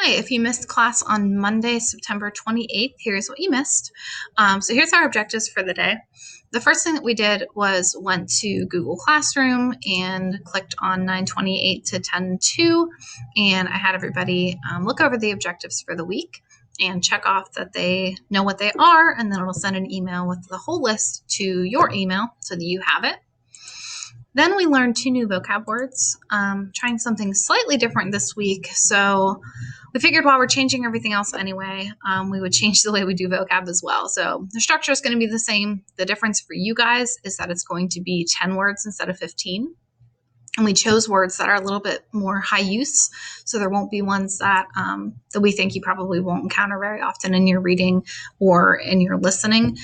Hi, if you missed class on Monday, September 28th, here's what you missed. So here's our objectives for the day. The first thing that we did was went to Google Classroom and clicked on 928 to 10:2, and I had everybody look over the objectives for the week and check off that they know what they are, and then it'll send an email with the whole list to your email so that you have it. Then we learned 2 new vocab words, trying something slightly different this week. So we figured while we're changing everything else anyway, we would change the way we do vocab as well. So the structure is going to be the same. The difference for you guys is that it's going to be 10 words instead of 15. And we chose words that are a little bit more high use. So there won't be ones that we think you probably won't encounter very often in your reading or in your listening.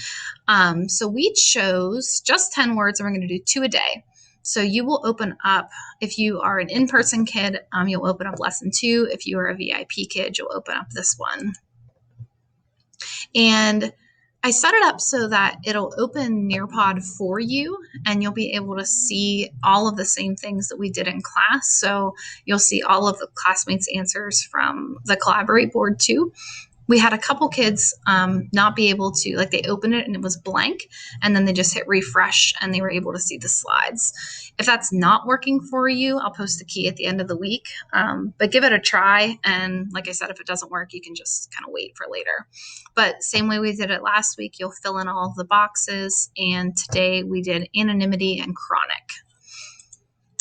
So we chose just 10 words, and we're going to do 2 a day. So you will open up, if you are an in-person kid, you'll open up lesson 2. If you are a VIP kid, you'll open up this one. And I set it up so that it'll open Nearpod for you, and you'll be able to see all of the same things that we did in class. So you'll see all of the classmates' answers from the Collaborate board too. We had a couple kids not be able to, like, they opened it and it was blank, and then they just hit refresh and they were able to see the slides. If that's not working for you, I'll post the key at the end of the week, but give it a try. And like I said, if it doesn't work, you can just kind of wait for later. But same way we did it last week, you'll fill in all of the boxes. And today we did anonymity and chronic.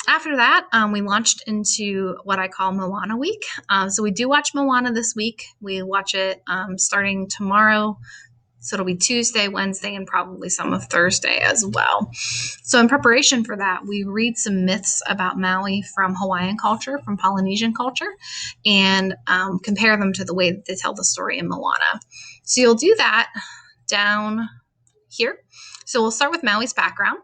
After that, we launched into what I call Moana Week. So we do watch Moana this week. We watch it starting tomorrow. So it'll be Tuesday, Wednesday, and probably some of Thursday as well. So in preparation for that, we read some myths about Maui from Hawaiian culture, from Polynesian culture, and compare them to the way that they tell the story in Moana. So you'll do that down here. So we'll start with Maui's background.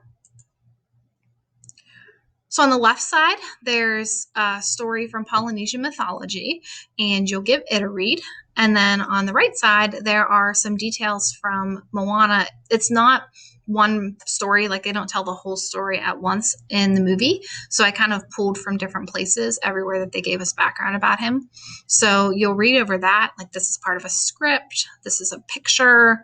So on the left side, there's a story from Polynesian mythology, and you'll give it a read. And then on the right side, there are some details from Moana. It's not one story, like they don't tell the whole story at once in the movie. So I kind of pulled from different places everywhere that they gave us background about him. So you'll read over that, like this is part of a script, this is a picture,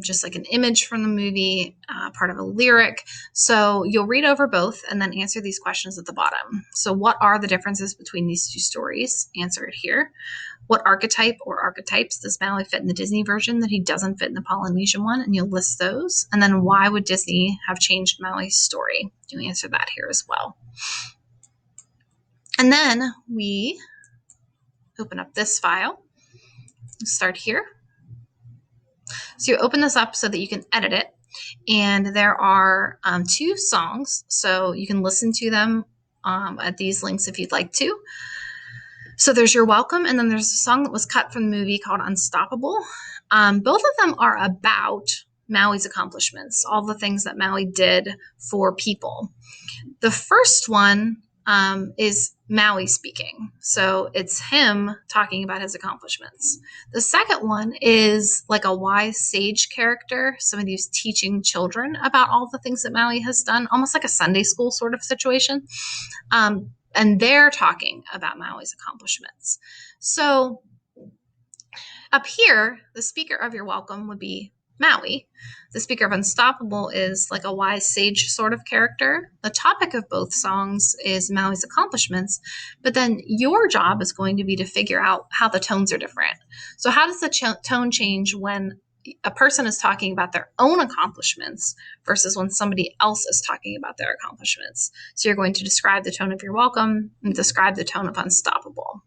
just like an image from the movie, part of a lyric. So you'll read over both and then answer these questions at the bottom. So what are the differences between these 2 stories? Answer it here. What archetype or archetypes does Maui fit in the Disney version that he doesn't fit in the Polynesian one? And you'll list those. And then why would Disney have changed Maui's story? You answer that here as well. And then we open up this file. Start here. So you open this up so that you can edit it. And there are 2 songs, so you can listen to them at these links if you'd like to. So there's You're Welcome, and then there's a song that was cut from the movie called Unstoppable. Both of them are about Maui's accomplishments, all the things that Maui did for people. The first one is Maui speaking. So it's him talking about his accomplishments. The second one is like a wise sage character, somebody who's teaching children about all the things that Maui has done, almost like a Sunday school sort of situation. And they're talking about Maui's accomplishments. So up here, the speaker of You're Welcome would be Maui. The speaker of Unstoppable is like a wise sage sort of character. The topic of both songs is Maui's accomplishments, but then your job is going to be to figure out how the tones are different. So how does the tone change when a person is talking about their own accomplishments versus when somebody else is talking about their accomplishments? So you're going to describe the tone of You're Welcome and describe the tone of Unstoppable.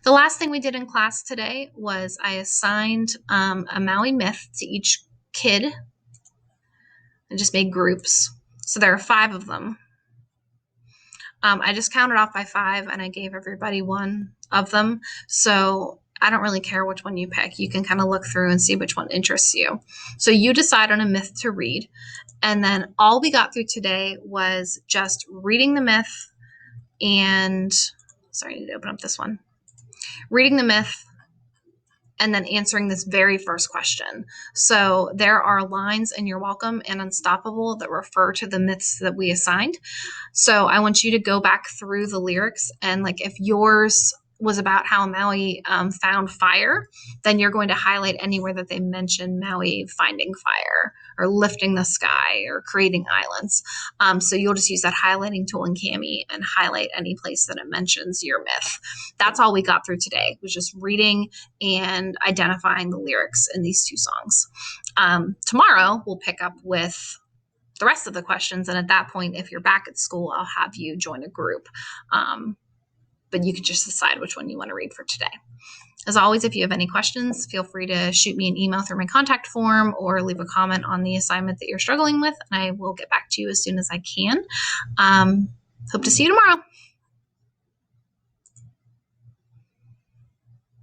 The last thing we did in class today was I assigned a Maui myth to each kid. I just made groups. So there are 5 of them. I just counted off by 5 and I gave everybody one of them. So I don't really care which one you pick. You can kind of look through and see which one interests you. So you decide on a myth to read. And then all we got through today was just reading the myth and, sorry, I need to open up this one. Reading the myth, and then answering this very first question. So there are lines in You're Welcome and Unstoppable that refer to the myths that we assigned. So I want you to go back through the lyrics, and like if yours was about how Maui found fire, then you're going to highlight anywhere that they mention Maui finding fire or lifting the sky or creating islands. So you'll just use that highlighting tool in Kami and highlight any place that it mentions your myth. That's all we got through today, was just reading and identifying the lyrics in these two songs. Tomorrow we'll pick up with the rest of the questions. And at that point, if you're back at school, I'll have you join a group. But you can just decide which one you want to read for today. As always, if you have any questions, feel free to shoot me an email through my contact form or leave a comment on the assignment that you're struggling with, and I will get back to you as soon as I can. Hope to see you tomorrow.